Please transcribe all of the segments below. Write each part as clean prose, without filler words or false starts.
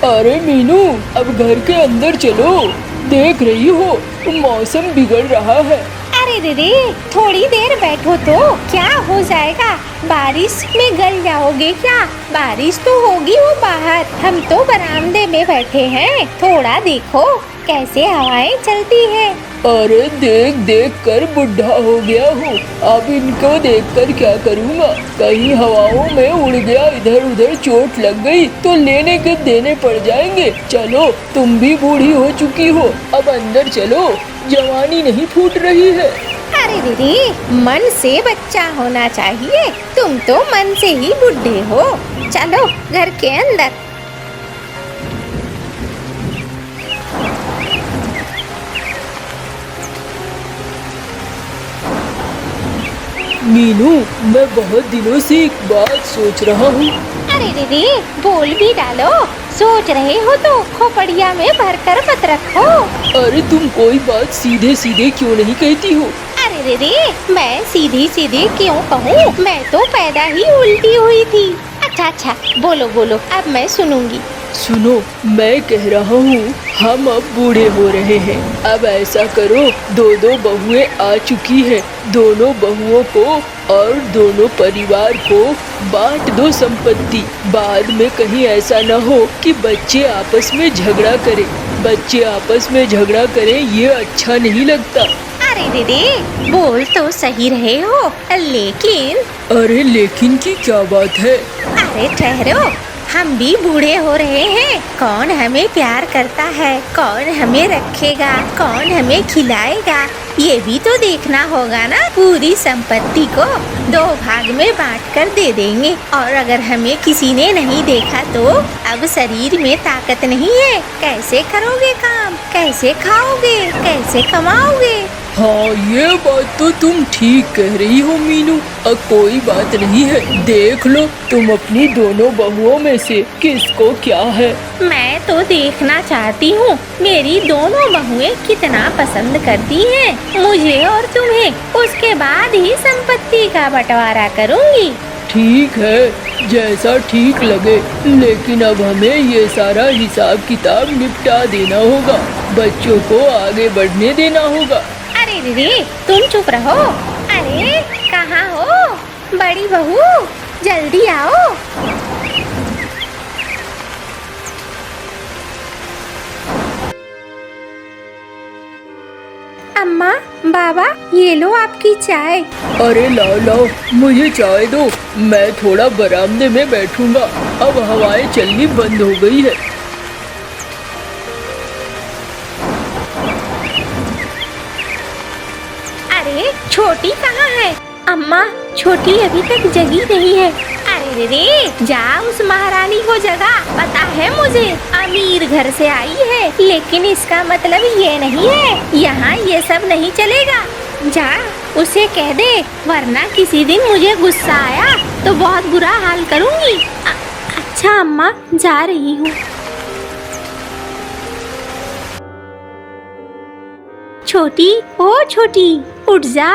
अरे मीनू, अब घर के अंदर चलो। देख रही हो मौसम बिगड़ रहा है। अरे दीदी, थोड़ी देर बैठो तो क्या हो जाएगा। बारिश में गल जाओगे क्या। बारिश तो होगी वो बाहर, हम तो बरामदे में बैठे हैं। थोड़ा देखो कैसे हवाएं चलती है। अरे देख देख कर बुढ़ा हो गया हूँ। अब इनको देखकर क्या करूँगा। कहीं हवाओं में उड़ गया, इधर उधर चोट लग गई तो लेने के देने पड़ जाएंगे। चलो, तुम भी बूढ़ी हो चुकी हो, अब अंदर चलो, जवानी नहीं फूट रही है। अरे दीदी, मन से बच्चा होना चाहिए। तुम तो मन से ही बुढ़े हो। चलो घर के अंदर। मीनू, मैं बहुत दिनों से एक बात सोच रहा हूँ। अरे दीदी, बोल भी डालो। सोच रहे हो तो खोपड़िया में भरकर मत रखो। अरे तुम कोई बात सीधे सीधे क्यों नहीं कहती हो। अरे दीदी, मैं सीधी सीधी क्यों कहूँ, मैं तो पैदा ही उल्टी हुई थी। अच्छा अच्छा, बोलो बोलो, अब मैं सुनूंगी। सुनो, मैं कह रहा हूँ हम अब बूढ़े हो रहे हैं। अब ऐसा करो, दो दो बहुएं आ चुकी है, दोनों बहुओं को और दोनों परिवार को बांट दो संपत्ति। बाद में कहीं ऐसा न हो कि बच्चे आपस में झगड़ा करें। बच्चे आपस में झगड़ा करें ये अच्छा नहीं लगता। अरे दीदी, बोल तो सही रहे हो, लेकिन। अरे लेकिन की क्या बात है। अरे ठहरो, हम भी बूढ़े हो रहे हैं। कौन हमें प्यार करता है, कौन हमें रखेगा, कौन हमें खिलाएगा, ये भी तो देखना होगा ना। पूरी संपत्ति को दो भाग में बांट कर दे देंगे, और अगर हमें किसी ने नहीं देखा तो अब शरीर में ताकत नहीं है। कैसे करोगे काम, कैसे खाओगे, कैसे कमाओगे। हाँ, ये बात तो तुम ठीक कह रही हो मीनू। अब कोई बात नहीं है, देख लो तुम अपनी दोनों बहुओं में से किसको क्या है। मैं तो देखना चाहती हूँ मेरी दोनों बहुएं कितना पसंद करती हैं मुझे और तुम्हें। उसके बाद ही संपत्ति का बंटवारा करूँगी। ठीक है, जैसा ठीक लगे, लेकिन अब हमें ये सारा हिसाब किताब निपटा देना होगा। बच्चों को आगे बढ़ने देना होगा। अरे दीदी, तुम चुप रहो। अरे कहाँ हो बड़ी बहू, जल्दी आओ। अम्मा, बाबा, ये लो आपकी चाय। अरे लाओ लाओ, मुझे चाय दो, मैं थोड़ा बरामदे में बैठूंगा। अब हवाएं चलनी बंद हो गई है। अरे छोटी कहाँ है। अम्मा, छोटी अभी तक जगी नहीं है। अरे दीदी, जा उस महारानी को जगा। पता है मुझे, अमीर घर से आई है, लेकिन इसका मतलब ये नहीं है यहाँ ये सब नहीं चलेगा। जा उसे कह दे, वरना किसी दिन मुझे गुस्सा आया तो बहुत बुरा हाल करूँगी। अच्छा अम्मा, जा रही हूँ। छोटी, ओ छोटी, उठ जा।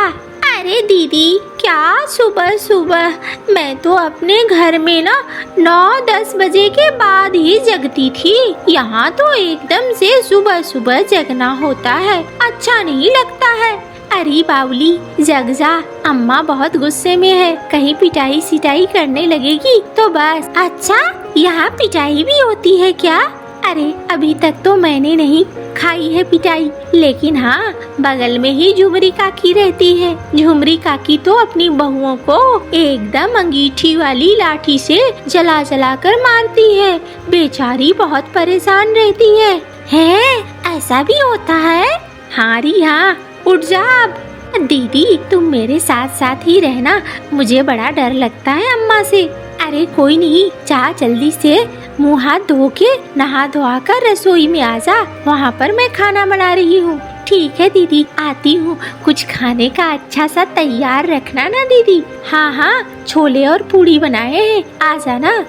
अरे दीदी, क्या सुबह सुबह। मैं तो अपने घर में ना 9-10 बजे के बाद ही जगती थी। यहाँ तो एकदम से सुबह सुबह जगना होता है, अच्छा नहीं लगता है। अरे बावली, जग जा, अम्मा बहुत गुस्से में है, कहीं पिटाई सिटाई करने लगेगी तो बस। अच्छा, यहाँ पिटाई भी होती है क्या। अरे अभी तक तो मैंने नहीं खाई है पिटाई, लेकिन हाँ, बगल में ही झुमरी काकी रहती है। झुमरी काकी तो अपनी बहुओं को एकदम अंगीठी वाली लाठी से जला जला कर मारती है। बेचारी बहुत परेशान रहती है। हैं, ऐसा भी होता है। हाँ री हाँ, उठ जा अब। दीदी, तुम मेरे साथ साथ ही रहना, मुझे बड़ा डर लगता है अम्मा से। अरे कोई नहीं, जा जल्दी से मुँह हाथ धो के नहा धोआ कर रसोई में आ जा, वहाँ पर मैं खाना बना रही हूँ। ठीक है दीदी, आती हूँ। कुछ खाने का अच्छा सा तैयार रखना ना दीदी। हाँ हाँ, छोले और पूड़ी बनाए हैं, आ जाना।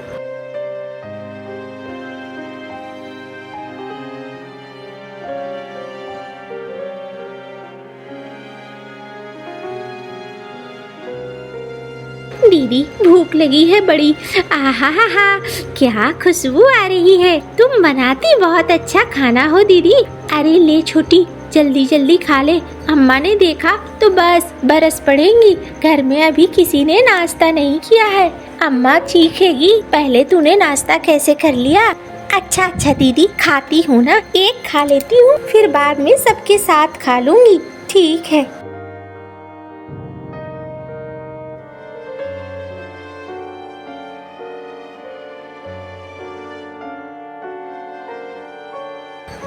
दीदी भूख लगी है बड़ी। आहा हा हा, क्या खुशबू आ रही है। तुम बनाती बहुत अच्छा खाना हो दीदी। अरे ले छोटी, जल्दी जल्दी खा ले, अम्मा ने देखा तो बस बरस पड़ेंगी। घर में अभी किसी ने नाश्ता नहीं किया है, अम्मा चीखेगी। पहले तूने नाश्ता कैसे कर लिया। अच्छा अच्छा दीदी, खाती हूँ ना, एक खा लेती हूँ, फिर बाद में सबके साथ खा लूंगी। ठीक है।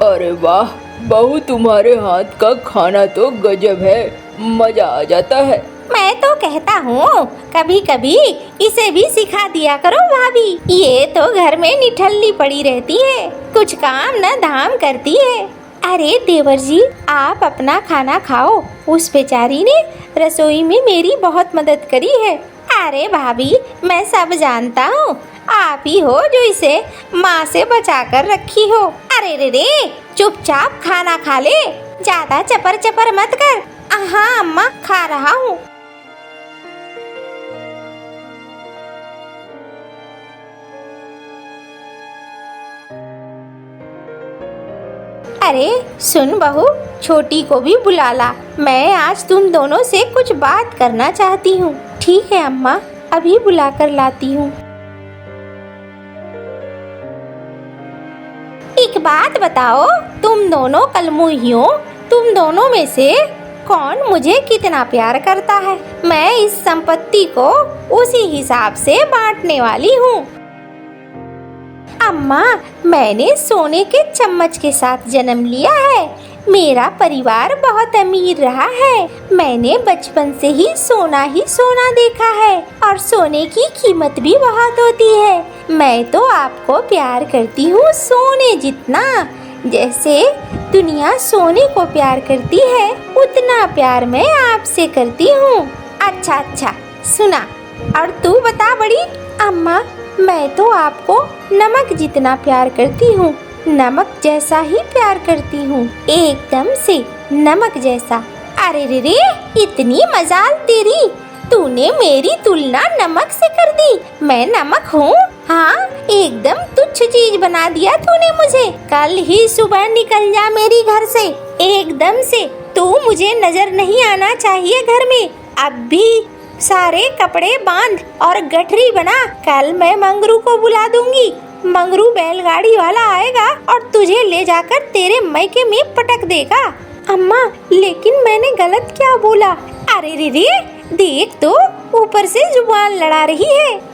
अरे वाह बहू, तुम्हारे हाथ का खाना तो गजब है, मजा आ जाता है। मैं तो कहता हूँ कभी कभी इसे भी सिखा दिया करो भाभी। ये तो घर में निठल्ली पड़ी रहती है, कुछ काम न धाम करती है। अरे देवर जी, आप अपना खाना खाओ, उस बेचारी ने रसोई में मेरी बहुत मदद करी है। अरे भाभी, मैं सब जानता हूँ, आप ही हो जो इसे माँ से बचा कर रखी हो। अरे रे रे, चुपचाप खाना खा ले, ज्यादा चपर चपर मत कर। हाँ अम्मा, खा रहा हूँ। अरे सुन बहू, छोटी को भी बुला ला, मैं आज तुम दोनों से कुछ बात करना चाहती हूँ। ठीक है अम्मा, अभी बुला कर लाती हूँ। एक बात बताओ, तुम दोनों कलमुहियों, तुम दोनों में से कौन मुझे कितना प्यार करता है? मैं इस संपत्ति को उसी हिसाब से बांटने वाली हूँ। अम्मा, मैंने सोने के चम्मच के साथ जन्म लिया है। मेरा परिवार बहुत अमीर रहा है। मैंने बचपन से ही सोना देखा है, और सोने की कीमत भी बहुत होती है। मैं तो आपको प्यार करती हूँ सोने जितना। जैसे दुनिया सोने को प्यार करती है, उतना प्यार मैं आपसे करती हूँ। अच्छा अच्छा, सुना। और तू बता बड़ी। अम्मा, मैं तो आपको नमक जितना प्यार करती हूँ, नमक जैसा ही प्यार करती हूँ, एकदम से नमक जैसा। अरे रे रे, इतनी मजाल तेरी, तूने मेरी तुलना नमक से कर दी। मैं नमक हूँ? हाँ, एकदम तुच्छ चीज बना दिया तूने मुझे। कल ही सुबह निकल जा मेरी घर से, एकदम से। तू मुझे नजर नहीं आना चाहिए घर में। अब भी सारे कपड़े बांध और गठरी बना, कल मैं मंगरू को बुला दूंगी। मंगरू बैलगाड़ी वाला आएगा और तुझे ले जाकर तेरे मैके में पटक देगा। अम्मा, लेकिन मैंने गलत क्या बोला? अरे रे रे, देख तो ऊपर से जुबान लड़ा रही है।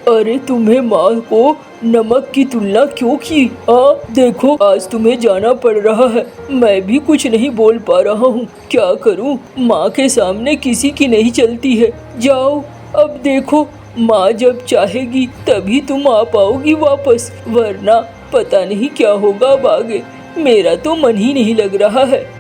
अरे तुम्हें माँ को नमक की तुलना क्यों की? देखो आज तुम्हें जाना पड़ रहा है, मैं भी कुछ नहीं बोल पा रहा हूँ। क्या करूँ, माँ के सामने किसी की नहीं चलती है। जाओ, अब देखो माँ जब चाहेगी तभी तुम आ पाओगी वापस, वरना पता नहीं क्या होगा अब आगे। मेरा तो मन ही नहीं लग रहा है।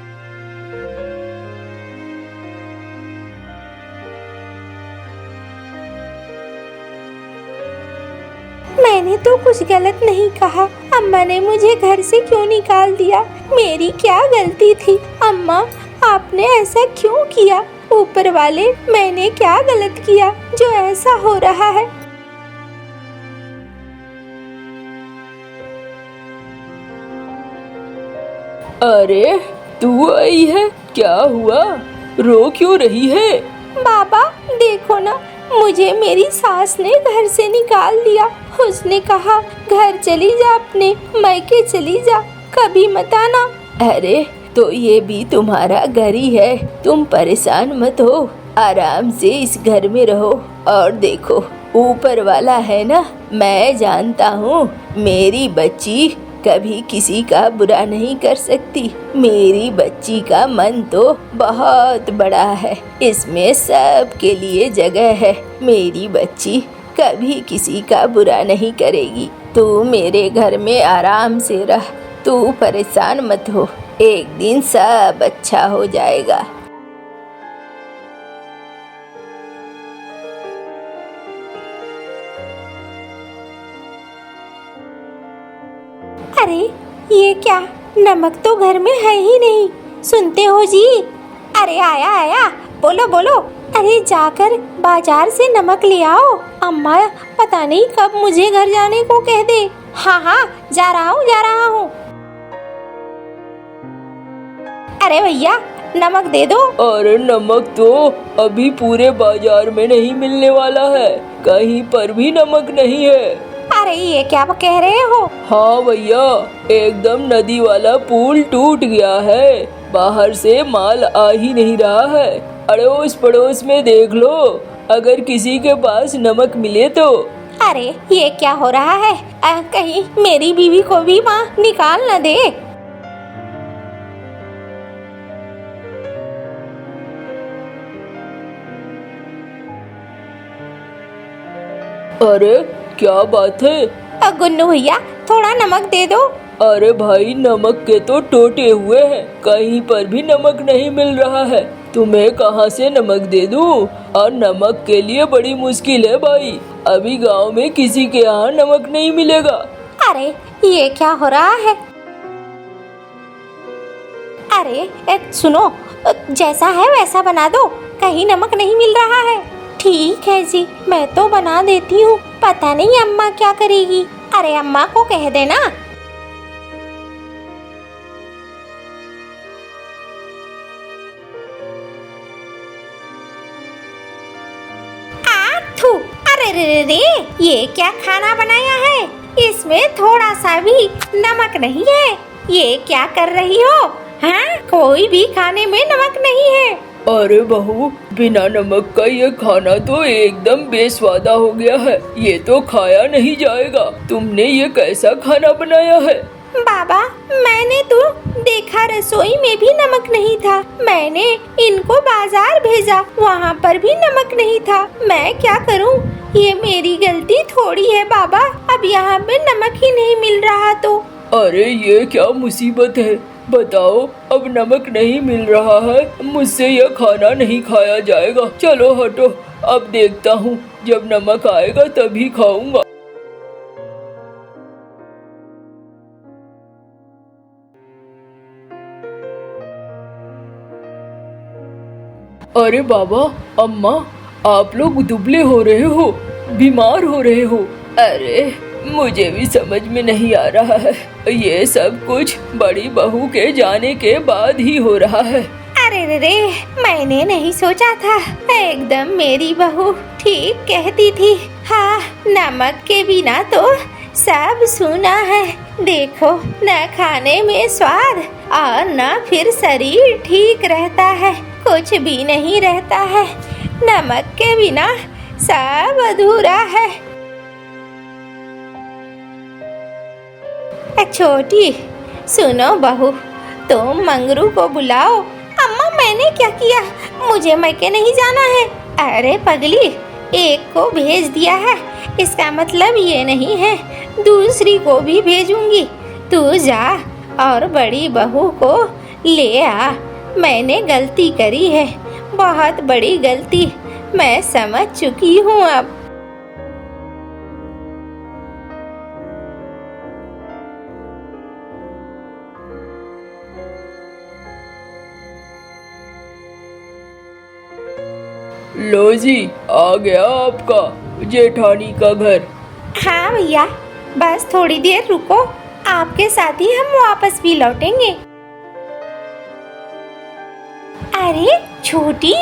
मैंने तो कुछ गलत नहीं कहा। अम्मा ने मुझे घर से क्यों निकाल दिया? मेरी क्या गलती थी? अम्मा, आपने ऐसा क्यों किया? ऊपर वाले, मैंने क्या गलत किया जो ऐसा हो रहा है? अरे तू आई है, क्या हुआ, रो क्यों रही है? बाबा देखो ना, मुझे मेरी सास ने घर से निकाल दिया। उसने कहा घर चली जा, अपने मायके चली जा, कभी मत आना। अरे तो ये भी तुम्हारा घर ही है, तुम परेशान मत हो, आराम से इस घर में रहो। और देखो ऊपर वाला है ना, मैं जानता हूँ मेरी बच्ची कभी किसी का बुरा नहीं कर सकती। मेरी बच्ची का मन तो बहुत बड़ा है, इसमें सब के लिए जगह है। मेरी बच्ची कभी किसी का बुरा नहीं करेगी। तू मेरे घर में आराम से रह, तू परेशान मत हो, एक दिन सब अच्छा हो जाएगा। अरे ये क्या, नमक तो घर में है ही नहीं। सुनते हो जी? अरे आया आया, बोलो बोलो। अरे जाकर बाजार से नमक ले आओ। अम्मा पता नहीं कब मुझे घर जाने को कह दे। हाँ हाँ, जा रहा हूँ। अरे भैया नमक दे दो। अरे नमक तो अभी पूरे बाजार में नहीं मिलने वाला है, कहीं पर भी नमक नहीं है। अरे ये क्या कह रहे हो? हाँ भैया, एकदम नदी वाला पुल टूट गया है, बाहर से माल आ ही नहीं रहा है। अड़ोस पड़ोस में देख लो, अगर किसी के पास नमक मिले तो। अरे ये क्या हो रहा है? कहीं मेरी बीवी को भी माँ निकाल न दे। अरे क्या बात है? गुन्नू भैया थोड़ा नमक दे दो। अरे भाई, नमक के तो टोटे हुए हैं, कहीं पर भी नमक नहीं मिल रहा है। तुम्हें कहाँ से नमक दे दूं? और नमक के लिए बड़ी मुश्किल है भाई, अभी गांव में किसी के यहाँ नमक नहीं मिलेगा। अरे ये क्या हो रहा है? अरे सुनो, जैसा है वैसा बना दो, कहीं नमक नहीं मिल रहा है। ठीक है जी, मैं तो बना देती हूँ, पता नहीं अम्मा क्या करेगी। अरे अम्मा को कह देना। आथू, अरे रे, ये क्या खाना बनाया है? इसमें थोड़ा सा भी नमक नहीं है। ये क्या कर रही हो? हाँ, कोई भी खाने में नमक नहीं है। अरे बहू, बिना नमक का ये खाना तो एकदम बेस्वादा हो गया है, ये तो खाया नहीं जाएगा। तुमने ये कैसा खाना बनाया है? बाबा, मैंने तो देखा रसोई में भी नमक नहीं था। मैंने इनको बाजार भेजा, वहाँ पर भी नमक नहीं था। मैं क्या करूँ? ये मेरी गलती थोड़ी है बाबा, अब यहाँ पे नमक ही नहीं मिल रहा तो। अरे ये क्या मुसीबत है? बताओ, अब नमक नहीं मिल रहा है, मुझसे यह खाना नहीं खाया जाएगा। चलो हटो, अब देखता हूँ, जब नमक आएगा तभी खाऊंगा। अरे बाबा, अम्मा, आप लोग दुबले हो रहे हो, बीमार हो रहे हो। अरे मुझे भी समझ में नहीं आ रहा है, ये सब कुछ बड़ी बहू के जाने के बाद ही हो रहा है। अरे रे, मैंने नहीं सोचा था, एकदम मेरी बहू ठीक कहती थी। हाँ, नमक के बिना तो सब सूना है। देखो, न खाने में स्वाद और न फिर शरीर ठीक रहता है, कुछ भी नहीं रहता है। नमक के बिना सब अधूरा है। छोटी, सुनो बहू, तुम मंगरू को बुलाओ। अम्मा, मैंने क्या किया? मुझे मैके नहीं जाना है। अरे पगली, एक को भेज दिया है, इसका मतलब ये नहीं है दूसरी को भी भेजूंगी। तू जा और बड़ी बहू को ले आ। मैंने गलती करी है, बहुत बड़ी गलती, मैं समझ चुकी हूँ अब। लो जी, आ गया आपका जेठानी का घर। हाँ भैया, बस थोड़ी देर रुको, आपके साथ ही हम वापस भी लौटेंगे। अरे छोटी,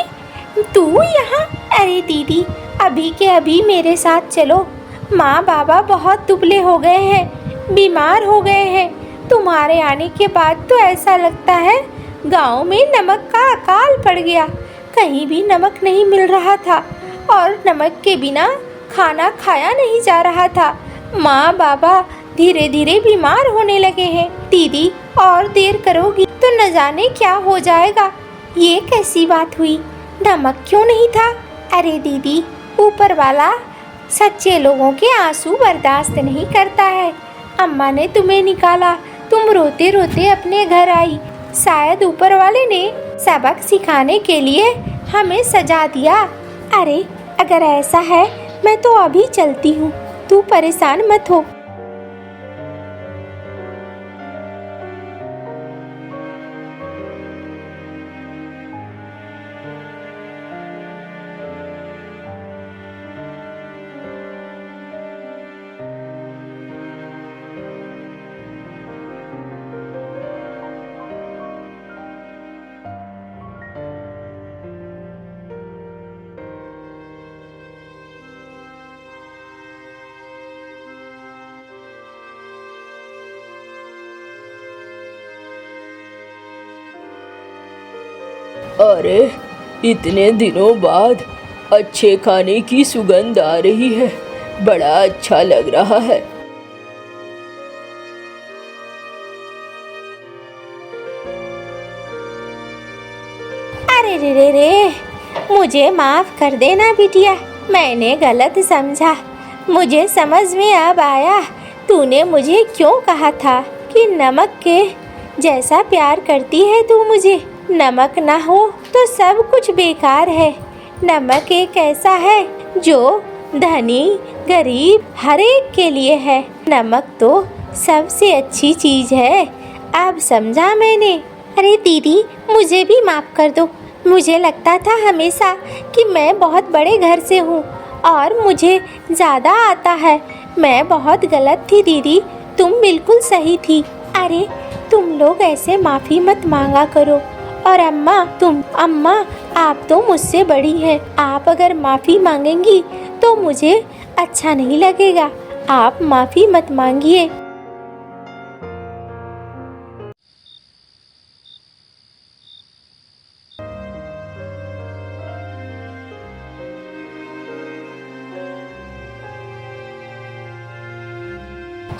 तू यहाँ? अरे दीदी, अभी के अभी मेरे साथ चलो। माँ बाबा बहुत दुबले हो गए हैं, बीमार हो गए हैं। तुम्हारे आने के बाद तो ऐसा लगता है गांव में नमक का अकाल पड़ गया। कहीं भी नमक नहीं मिल रहा था और नमक के बिना खाना खाया नहीं जा रहा था। माँ बाबा धीरे धीरे बीमार होने लगे हैं। दीदी, और देर करोगी तो न जाने क्या हो जाएगा। ये कैसी बात हुई? नमक क्यों नहीं था? अरे दीदी, ऊपर वाला सच्चे लोगों के आंसू बर्दाश्त नहीं करता है। अम्मा ने तुम्हें निकाला, तुम रोते रोते अपने घर आई। शायद ऊपर वाले ने सबक सिखाने के लिए हमें सजा दिया। अरे अगर ऐसा है, मैं तो अभी चलती हूँ, तू परेशान मत हो। अरे इतने दिनों बाद अच्छे खाने की सुगंध आ रही है, बड़ा अच्छा लग रहा है। अरे रे रे रे, मुझे माफ कर देना बिटिया, मैंने गलत समझा। मुझे समझ में अब आया तूने मुझे क्यों कहा था कि नमक के जैसा प्यार करती है तू मुझे। नमक ना हो तो सब कुछ बेकार है। नमक एक ऐसा है जो धनी गरीब हर एक के लिए है। नमक तो सबसे अच्छी चीज है। अब समझा मैंने। अरे दीदी, मुझे भी माफ कर दो। मुझे लगता था हमेशा कि मैं बहुत बड़े घर से हूँ और मुझे ज़्यादा आता है। मैं बहुत गलत थी दीदी, तुम बिल्कुल सही थी। अरे तुम लोग ऐसे माफ़ी मत मांगा करो। और अम्मा आप तो मुझसे बड़ी हैं। आप अगर माफ़ी मांगेंगी तो मुझे अच्छा नहीं लगेगा। आप माफ़ी मत मांगिए।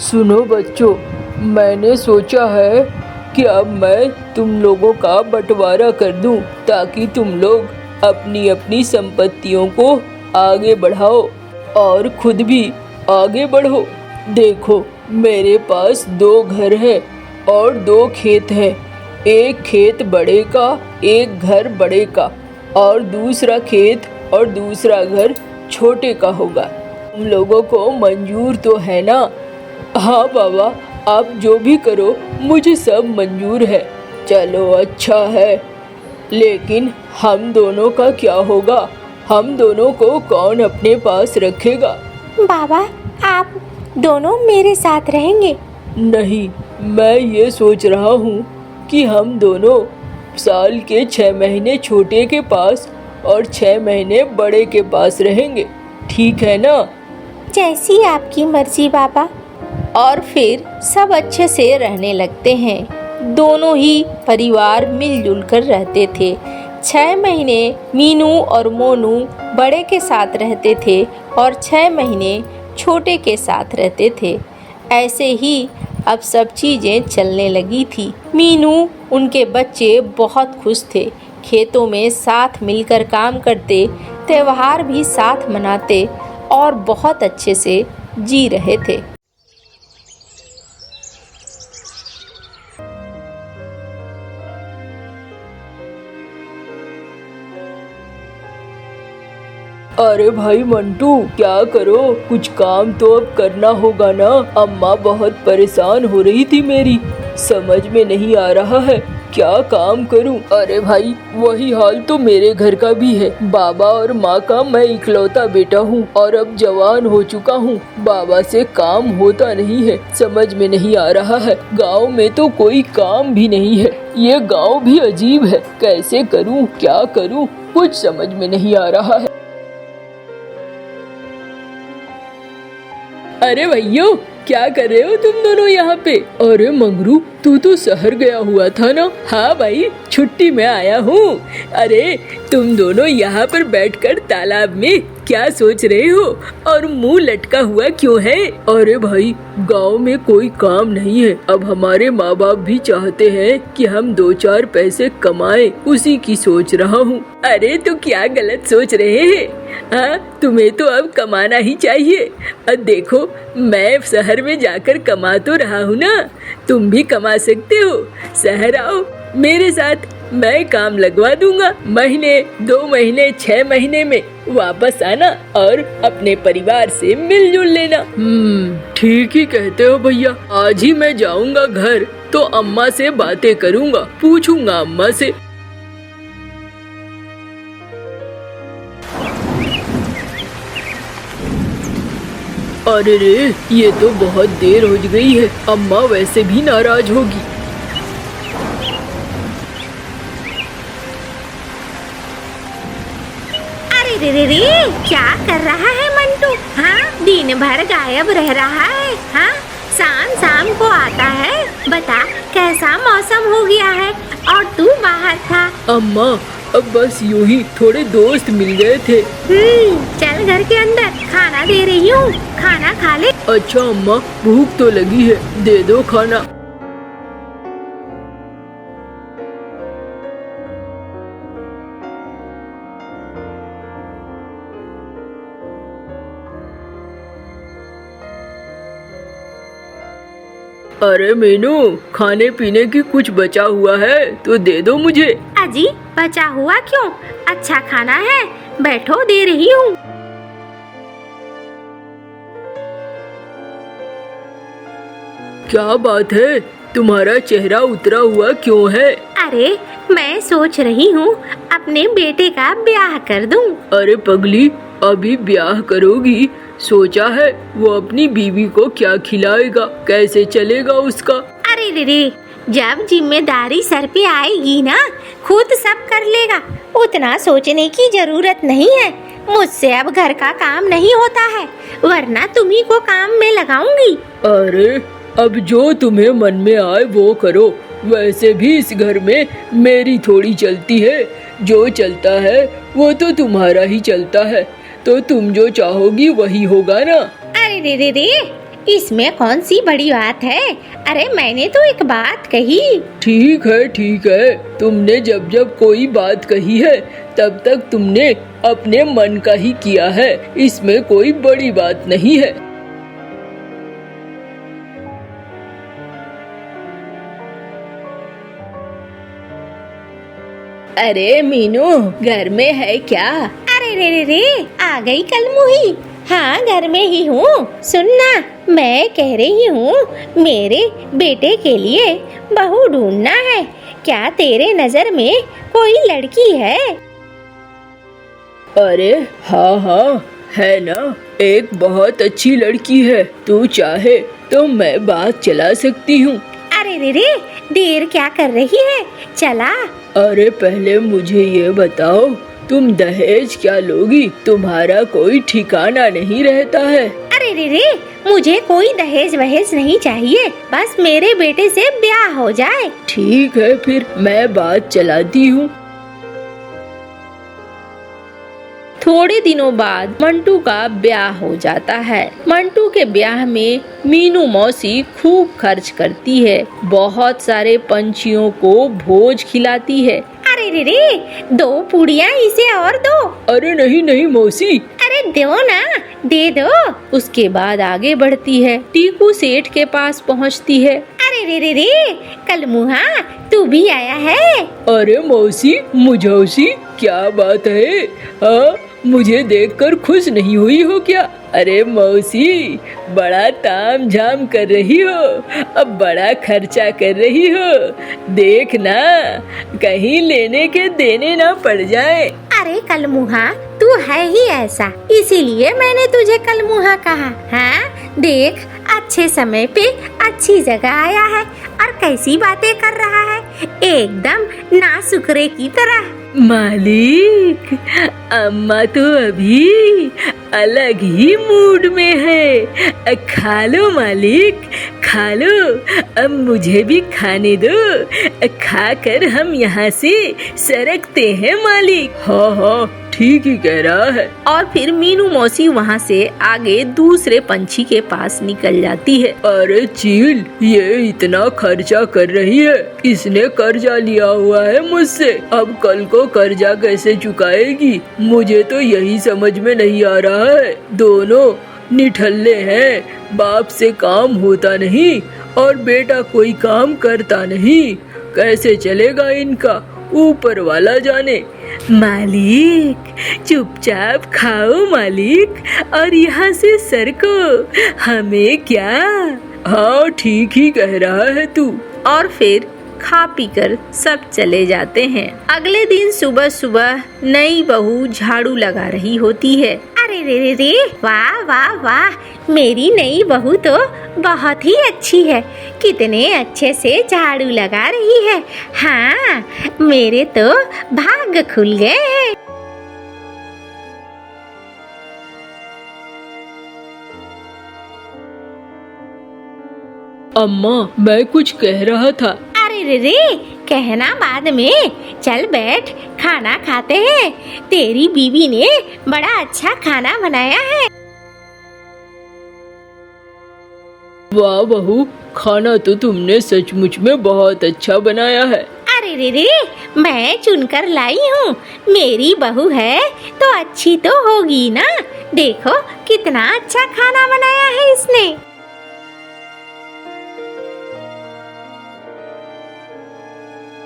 सुनो बच्चों, मैंने सोचा है कि अब मैं तुम लोगों का बंटवारा कर दूं ताकि तुम लोग अपनी अपनी संपत्तियों को आगे बढ़ाओ और खुद भी आगे बढ़ो। देखो, मेरे पास 2 घर हैं और 2 खेत हैं। एक खेत बड़े का, एक घर बड़े का, और दूसरा खेत और दूसरा घर छोटे का होगा। तुम लोगों को मंजूर तो है ना? हाँ बाबा, आप जो भी करो मुझे सब मंजूर है। चलो अच्छा है, लेकिन हम दोनों का क्या होगा? हम दोनों को कौन अपने पास रखेगा? बाबा, आप दोनों मेरे साथ रहेंगे? नहीं, मैं ये सोच रहा हूँ कि हम दोनों साल के 6 महीने छोटे के पास और 6 महीने बड़े के पास रहेंगे। ठीक है ना? जैसी आपकी मर्जी बाबा। और फिर सब अच्छे से रहने लगते हैं। दोनों ही परिवार मिलजुल कर रहते थे। 6 महीने मीनू और मोनू बड़े के साथ रहते थे और 6 महीने छोटे के साथ रहते थे। ऐसे ही अब सब चीज़ें चलने लगी थी। मीनू, उनके बच्चे बहुत खुश थे। खेतों में साथ मिलकर काम करते, त्योहार भी साथ मनाते और बहुत अच्छे से जी रहे थे। अरे भाई मंटू, क्या करो, कुछ काम तो अब करना होगा ना। अम्मा बहुत परेशान हो रही थी मेरी, समझ में नहीं आ रहा है क्या काम करूं। अरे भाई, वही हाल तो मेरे घर का भी है। बाबा और माँ का मैं इकलौता बेटा हूँ और अब जवान हो चुका हूँ। बाबा से काम होता नहीं है, समझ में नहीं आ रहा है। गांव में तो कोई काम भी नहीं है। ये गांव भी अजीब है, कैसे करूँ, क्या करूँ, कुछ समझ में नहीं आ रहा है। अरे भैया, क्या कर रहे हो तुम दोनों यहाँ पे? अरे मंगरू, तू तो शहर गया हुआ था ना? हाँ भाई, छुट्टी में आया हूँ। अरे तुम दोनों यहाँ पर बैठकर तालाब में क्या सोच रहे हो और मुंह लटका हुआ क्यों है? अरे भाई, गांव में कोई काम नहीं है। अब हमारे माँ बाप भी चाहते हैं कि हम 2-4 पैसे कमाएं, उसी की सोच रहा हूँ। अरे तो क्या गलत सोच रहे हैं? हाँ, तुम्हें तो अब कमाना ही चाहिए। अब देखो, मैं शहर में जाकर कमा तो रहा हूँ ना, तुम भी कमा सकते हो। शहर आओ मेरे साथ, मैं काम लगवा दूंगा। महीने, 2 महीने, 6 महीने में वापस आना और अपने परिवार से मिलजुल लेना। ठीक ही कहते हो भैया। आज ही मैं जाऊंगा घर तो अम्मा से बातें करूंगा, पूछूंगा अम्मा से। अरे रे, ये तो बहुत देर हो गई है। अम्मा वैसे भी नाराज होगी। अरे रे रे, क्या कर रहा है मंटू? हाँ, दिन भर गायब रह रहा है। हाँ, शाम को आता है। बता, कैसा मौसम हो गया है और तू बाहर था? अम्मा, अब बस यूं ही थोड़े दोस्त मिल गए थे। चल घर के अंदर, खाना दे रही हूँ, खाना खा ले। अच्छा अम्मा, भूख तो लगी है, दे दो खाना। अरे मीनू, खाने पीने की कुछ बचा हुआ है तो दे दो मुझे। अजी, बचा हुआ क्यों? अच्छा खाना है, बैठो दे रही हूँ। क्या बात है, तुम्हारा चेहरा उतरा हुआ क्यों है? अरे मैं सोच रही हूँ अपने बेटे का ब्याह कर दूँ। अरे पगली, अभी ब्याह करोगी? सोचा है वो अपनी बीवी को क्या खिलाएगा, कैसे चलेगा उसका? अरे रे, जब जिम्मेदारी सर पे आएगी ना, खुद सब कर लेगा, उतना सोचने की जरूरत नहीं है। मुझसे अब घर का काम नहीं होता है, वरना तुम्ही को काम में लगाऊंगी। अरे अब जो तुम्हें मन में आए वो करो, वैसे भी इस घर में मेरी थोड़ी चलती है, जो चलता है वो तो तुम्हारा ही चलता है, तो तुम जो चाहोगी वही होगा ना। अरे रे, इसमें कौन सी बड़ी बात है? अरे मैंने तो एक बात कही। ठीक है, तुमने जब जब कोई बात कही है तब तक तुमने अपने मन का ही किया है, इसमें कोई बड़ी बात नहीं है। अरे मीनू, घर में है क्या? अरे रे, आ गई कलमुही। हाँ घर में ही हूँ। सुनना, मैं कह रही हूँ मेरे बेटे के लिए बहू ढूंढना है। क्या तेरे नजर में कोई लड़की है? अरे हाँ है ना, एक बहुत अच्छी लड़की है, तू चाहे तो मैं बात चला सकती हूँ। अरे रे, देर क्या कर रही है, चला। अरे पहले मुझे ये बताओ, तुम दहेज क्या लोगी? तुम्हारा कोई ठिकाना नहीं रहता है। अरे रे, मुझे कोई दहेज वहेज नहीं चाहिए, बस मेरे बेटे से ब्याह हो जाए। ठीक है, फिर मैं बात चलाती हूँ। थोड़े दिनों बाद मंटू का ब्याह हो जाता है। मंटू के ब्याह में मीनू मौसी खूब खर्च करती है, बहुत सारे पंछियों को भोज खिलाती है। अरे रे, 2 पूड़ियाँ इसे और दो। अरे नहीं मौसी। अरे दो ना, दे दो। उसके बाद आगे बढ़ती है, टीकू सेठ के पास पहुँचती है। अरे रे, कलमुहा तू भी आया है? अरे मौसी, मुझौसी, क्या बात है? हाँ, मुझे देखकर खुश नहीं हुई हो क्या? अरे मौसी, बड़ा ताम झाम कर रही हो, अब बड़ा खर्चा कर रही हो, देखना कहीं लेने के देने ना पड़ जाए। अरे कलमुहा, तू है ही ऐसा, इसीलिए मैंने तुझे कलमुहा कहा। हाँ देख, अच्छे समय पे अच्छी जगह आया है और कैसी बातें कर रहा है, एकदम नासुकरे की तरह। मालिक, अम्मा तो अभी अलग ही मूड में है। खा लो मालिक, खा लो, अब मुझे भी खाने दो, खाकर हम यहाँ से सरकते हैं मालिक। हाँ, ठीक ही कह रहा है। और फिर मीनू मौसी वहाँ से आगे दूसरे पंछी के पास निकल जाती है। अरे चील, ये इतना खर्चा कर रही है, इसने कर्जा लिया हुआ है मुझसे, अब कल को कर्जा कैसे चुकाएगी? मुझे तो यही समझ में नहीं आ रहा है। दोनों निठल्ले हैं, बाप से काम होता नहीं और बेटा कोई काम करता नहीं, कैसे चलेगा इनका, ऊपर वाला जाने। मालिक, चुपचाप खाओ मालिक, और यहाँ से सरको, हमें क्या। हाँ, ठीक ही कह रहा है तू। और फिर खा पी कर सब चले जाते हैं। अगले दिन सुबह सुबह नई बहू झाड़ू लगा रही होती है। अरे रे, वाह वाह वाह, मेरी नई बहू तो बहुत ही अच्छी है, कितने अच्छे से झाड़ू लगा रही है। हाँ, मेरे तो भाग खुल गए। अम्मा, मैं कुछ कह रहा था। अरे रे, कहना बाद में। चल बैठ, खाना खाते हैं। तेरी बीवी ने बड़ा अच्छा खाना बनाया है। वाह बहू, खाना तो तुमने सचमुच में बहुत अच्छा बनाया है। अरे रे रे, मैं चुनकर लाई हूँ। मेरी बहू है तो अच्छी तो होगी ना। देखो कितना अच्छा खाना बनाया है इसने।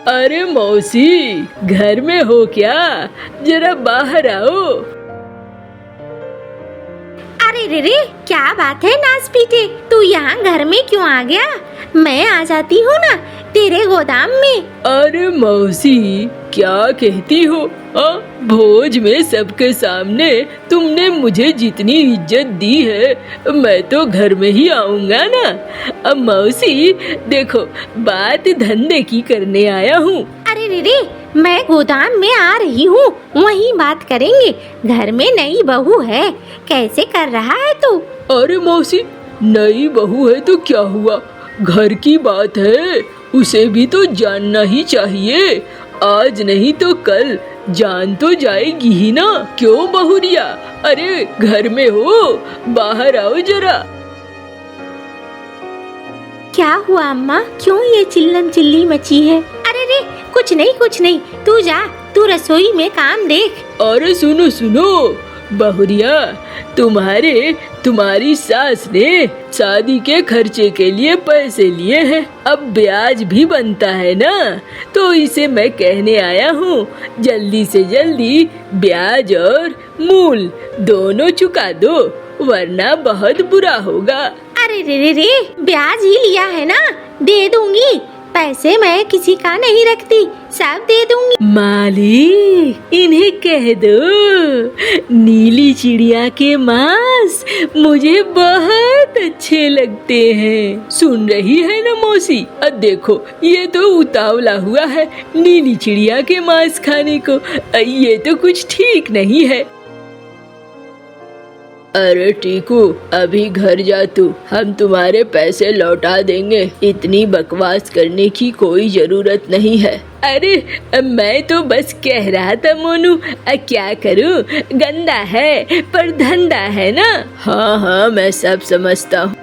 अरे मौसी, घर में हो क्या? जरा बाहर आओ। अरे रे रे, क्या बात है नास पीटे, तू यहाँ घर में क्यों आ गया? मैं आ जाती हूँ ना तेरे गोदाम में। अरे मौसी, क्या कहती हो? भोज में सबके सामने तुमने मुझे जितनी इज्जत दी है, मैं तो घर में ही आऊंगा ना। अब मौसी देखो, बात धंधे की करने आया हूँ। अरे रे रे, मैं गोदाम में आ रही हूँ, वहीं बात करेंगे। घर में नई बहू है, कैसे कर रहा है तू? अरे मौसी, नई बहू है तो क्या हुआ? घर की बात है, उसे भी तो जानना ही चाहिए। आज नहीं तो कल जान तो जाएगी ही ना। क्यों बहुरिया? अरे घर में हो, बाहर आओ जरा। क्या हुआ अम्मा, क्यों ये चिल्लम चिल्ली मची है? अरे रे, कुछ नहीं, तू जा, तू रसोई में काम देख। अरे सुनो सुनो बहुरिया, तुम्हारी सास ने शादी के खर्चे के लिए पैसे लिए हैं। अब ब्याज भी बनता है ना, तो इसे मैं कहने आया हूँ, जल्दी से जल्दी ब्याज और मूल दोनों चुका दो, वरना बहुत बुरा होगा। अरे रे रे रे, ब्याज ही लिया है ना, दे दूंगी। पैसे मैं किसी का नहीं रखती, सब दे दूंगी। मालिक, इन्हें कह दो नीली चिड़िया के मांस मुझे बहुत अच्छे लगते हैं। सुन रही है ना मौसी? अब देखो, ये तो उतावला हुआ है नीली चिड़िया के मांस खाने को। ये तो कुछ ठीक नहीं है। अरे टीकू, अभी घर जा तू, हम तुम्हारे पैसे लौटा देंगे। इतनी बकवास करने की कोई जरूरत नहीं है। अरे मैं तो बस कह रहा था मोनू, क्या करूं, गंदा है पर धंधा है ना। हाँ हाँ, मैं सब समझता हूँ।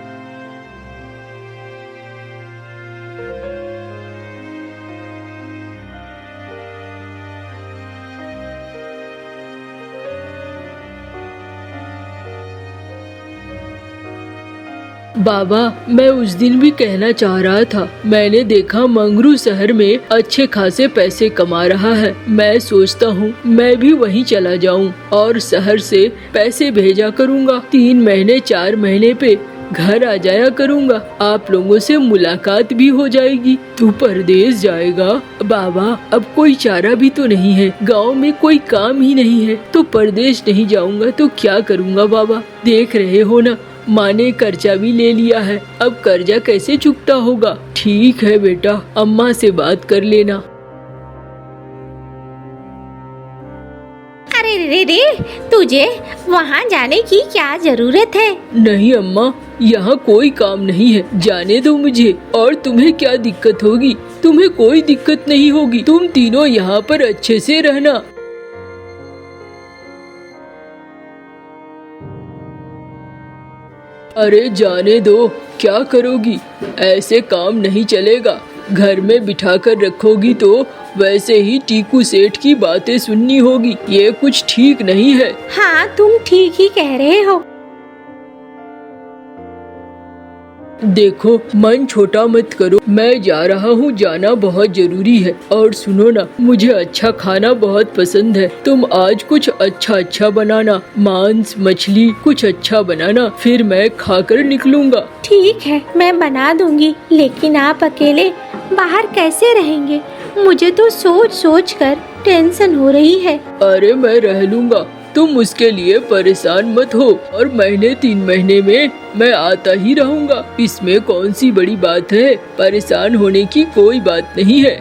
बाबा, मैं उस दिन भी कहना चाह रहा था, मैंने देखा मंगरू शहर में अच्छे खासे पैसे कमा रहा है। मैं सोचता हूँ मैं भी वहीं चला जाऊँ और शहर से पैसे भेजा करूँगा। 3 महीने 4 महीने पे घर आ जाया करूँगा, आप लोगों से मुलाकात भी हो जाएगी। तू परदेश जाएगा? बाबा, अब कोई चारा भी तो नहीं है, गांव में कोई काम ही नहीं है, तो परदेश नहीं जाऊँगा तो क्या करूँगा बाबा? देख रहे हो ना, माँ ने कर्जा भी ले लिया है, अब कर्जा कैसे चुकता होगा? ठीक है बेटा, अम्मा से बात कर लेना। अरे रे रे, तुझे वहाँ जाने की क्या जरूरत है? नहीं अम्मा, यहाँ कोई काम नहीं है, जाने दो मुझे। और तुम्हें क्या दिक्कत होगी? तुम्हें कोई दिक्कत नहीं होगी, तुम तीनों यहाँ पर अच्छे से रहना। अरे जाने दो, क्या करोगी? ऐसे काम नहीं चलेगा। घर में बिठा कर रखोगी तो वैसे ही टीकू सेठ की बातें सुननी होगी। ये कुछ ठीक नहीं है। हाँ, तुम ठीक ही कह रहे हो। देखो, मन छोटा मत करो, मैं जा रहा हूँ, जाना बहुत जरूरी है। और सुनो ना, मुझे अच्छा खाना बहुत पसंद है, तुम आज कुछ अच्छा बनाना, मांस मछली कुछ अच्छा बनाना, फिर मैं खाकर निकलूंगा। ठीक है, मैं बना दूंगी, लेकिन आप अकेले बाहर कैसे रहेंगे? मुझे तो सोच सोच कर टेंशन हो रही है। अरे मैं रह लूंगा, तुम उसके लिए परेशान मत हो, और महीने 3 महीने में मैं आता ही रहूंगा। इसमें कौन सी बड़ी बात है, परेशान होने की कोई बात नहीं है।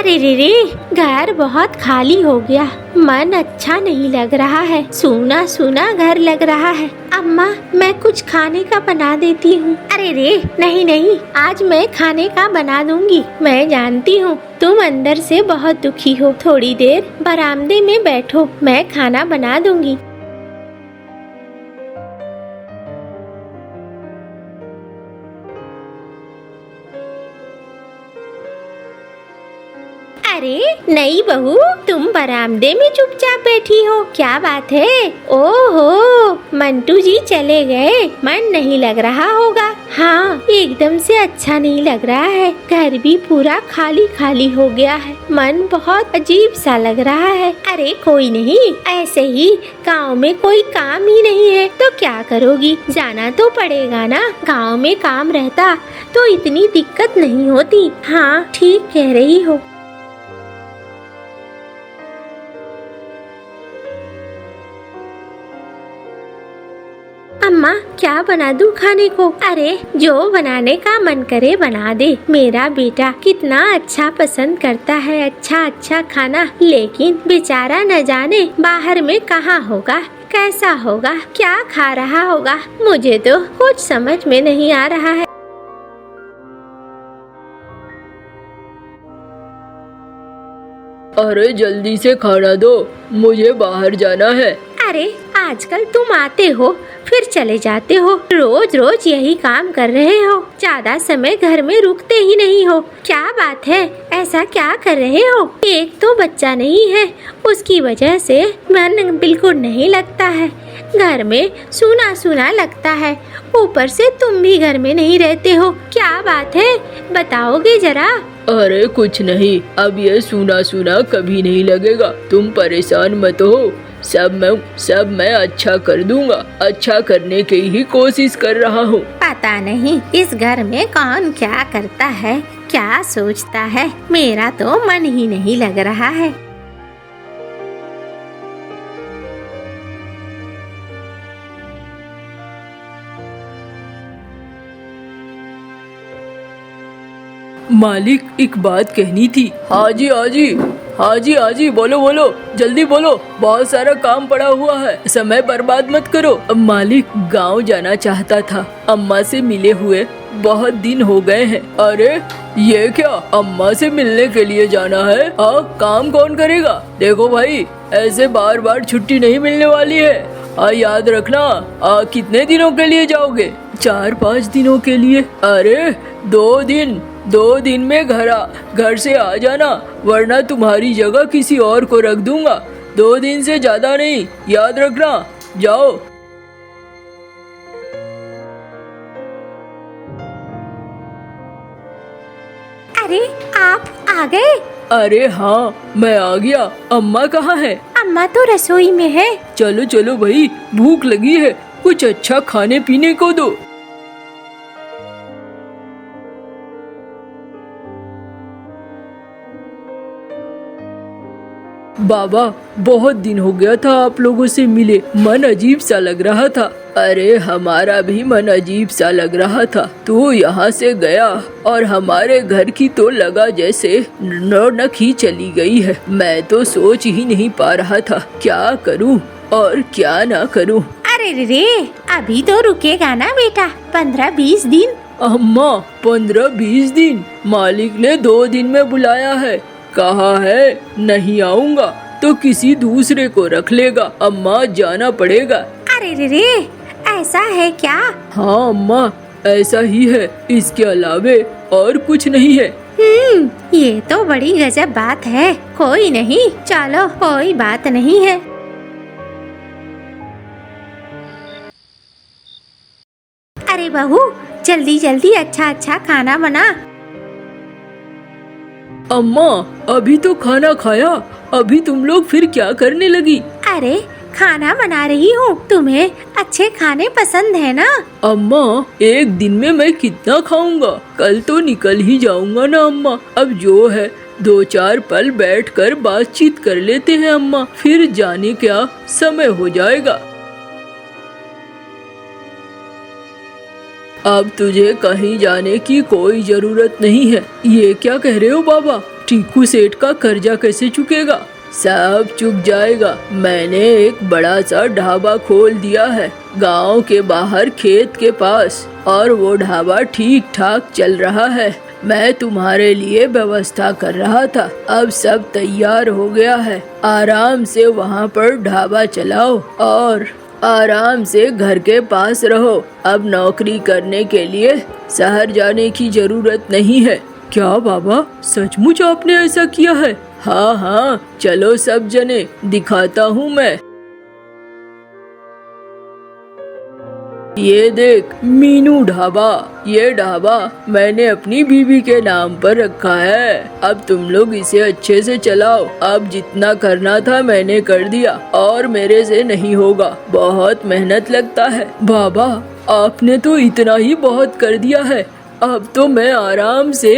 अरे रे रे, घर बहुत खाली हो गया, मन अच्छा नहीं लग रहा है, सूना सूना घर लग रहा है। अम्मा, मैं कुछ खाने का बना देती हूँ। अरे रे, नहीं नहीं, आज मैं खाने का बना दूंगी। मैं जानती हूँ तुम अंदर से बहुत दुखी हो, थोड़ी देर बरामदे में बैठो, मैं खाना बना दूंगी। अरे नई बहू, तुम बरामदे में चुपचाप बैठी हो, क्या बात है? ओहो, मंटू जी चले गए, मन नहीं लग रहा होगा। हाँ, एकदम से अच्छा नहीं लग रहा है, घर भी पूरा खाली खाली हो गया है, मन बहुत अजीब सा लग रहा है। अरे कोई नहीं, ऐसे ही गांव में कोई काम ही नहीं है तो क्या करोगी, जाना तो पड़ेगा ना। गांव में काम रहता तो इतनी दिक्कत नहीं होती। हाँ, ठीक कह रही हो। अम्मा, क्या बना दूं खाने को? अरे जो बनाने का मन करे बना दे। मेरा बेटा कितना अच्छा पसंद करता है अच्छा अच्छा खाना, लेकिन बेचारा न जाने बाहर में कहाँ होगा, कैसा होगा, क्या खा रहा होगा, मुझे तो कुछ समझ में नहीं आ रहा है। अरे जल्दी से खाना दो, मुझे बाहर जाना है। अरे आजकल तुम आते हो फिर चले जाते हो, रोज रोज यही काम कर रहे हो, ज्यादा समय घर में रुकते ही नहीं हो। क्या बात है, ऐसा क्या कर रहे हो? एक तो बच्चा नहीं है, उसकी वजह से मन बिल्कुल नहीं लगता है, घर में सूना सूना लगता है, ऊपर से तुम भी घर में नहीं रहते हो। क्या बात है, बताओगे जरा? अरे कुछ नहीं, अब ये सूना सूना कभी नहीं लगेगा, तुम परेशान मत हो, सब मैं अच्छा कर दूंगा, अच्छा करने की ही कोशिश कर रहा हूँ। पता नहीं इस घर में कौन क्या करता है, क्या सोचता है, मेरा तो मन ही नहीं लग रहा है। मालिक, एक बात कहनी थी। हाँ जी हाँ जी, हाँ जी हाँ जी, बोलो बोलो, जल्दी बोलो, बहुत सारा काम पड़ा हुआ है, समय बर्बाद मत करो। मालिक, गांव जाना चाहता था, अम्मा से मिले हुए बहुत दिन हो गए हैं। अरे ये क्या, अम्मा से मिलने के लिए जाना है? हाँ, काम कौन करेगा? देखो भाई, ऐसे बार बार छुट्टी नहीं मिलने वाली है, याद रखना। कितने दिनों के लिए जाओगे? 4-5 दिनों के लिए। अरे 2 दिन में घर से आ जाना, वरना तुम्हारी जगह किसी और को रख दूंगा। 2 दिन से ज्यादा नहीं, याद रखना। जाओ। अरे आप आ गए? अरे हाँ, मैं आ गया। अम्मा कहाँ है? अम्मा तो रसोई में है। चलो चलो भाई, भूख लगी है, कुछ अच्छा खाने पीने को दो। बाबा, बहुत दिन हो गया था आप लोगों से मिले, मन अजीब सा लग रहा था। अरे हमारा भी मन अजीब सा लग रहा था, तू यहाँ से गया और हमारे घर की तो लगा जैसे रौनक ही चली गई है। मैं तो सोच ही नहीं पा रहा था क्या करूँ और क्या ना करूँ। अरे रे, अभी तो रुकेगा ना बेटा, 15-20 दिन। अम्मा, 15-20 दिन? मालिक ने 2 दिन में बुलाया है, कहा है नहीं आऊंगा तो किसी दूसरे को रख लेगा। अम्मा, जाना पड़ेगा। अरे रे, ऐसा है क्या? हाँ अम्मा, ऐसा ही है, इसके अलावे और कुछ नहीं है। ये तो बड़ी गजब बात है। कोई नहीं, चलो कोई बात नहीं है। अरे बहू, जल्दी जल्दी अच्छा अच्छा खाना बना। अम्मा, अभी तो खाना खाया, अभी तुम लोग फिर क्या करने लगी? अरे खाना बना रही हूँ, तुम्हें अच्छे खाने पसंद है ना? अम्मा, एक दिन में मैं कितना खाऊंगा, कल तो निकल ही जाऊंगा ना अम्मा। अब जो है 2-4 पल बैठकर बातचीत कर लेते हैं अम्मा, फिर जाने क्या समय हो जाएगा। अब तुझे कहीं जाने की कोई जरूरत नहीं है। ये क्या कह रहे हो बाबा? टीकू सेठ का कर्जा कैसे चुकेगा? सब चुक जाएगा। मैंने एक बड़ा सा ढाबा खोल दिया है गांव के बाहर खेत के पास, और वो ढाबा ठीक ठाक चल रहा है। मैं तुम्हारे लिए व्यवस्था कर रहा था, अब सब तैयार हो गया है। आराम से वहाँ पर ढाबा चलाओ और आराम से घर के पास रहो। अब नौकरी करने के लिए शहर जाने की जरूरत नहीं है। क्या बाबा, सचमुच आपने ऐसा किया है? हाँ हाँ, चलो सब जने, दिखाता हूँ मैं। ये देख मीनू ढाबा, ये ढाबा मैंने अपनी बीवी के नाम पर रखा है। अब तुम लोग इसे अच्छे से चलाओ। अब जितना करना था मैंने कर दिया, और मेरे से नहीं होगा। बहुत मेहनत लगता है। बाबा, आपने तो इतना ही बहुत कर दिया है। अब तो मैं आराम से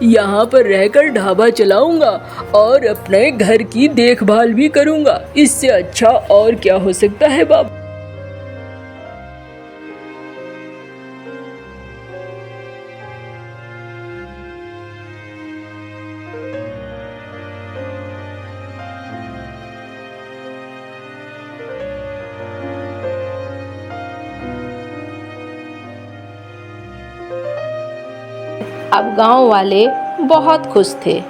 यहाँ पर रहकर ढाबा चलाऊंगा और अपने घर की देखभाल भी करूंगा। इससे अच्छा और क्या हो सकता है बाबा? अब गांव वाले बहुत खुश थे।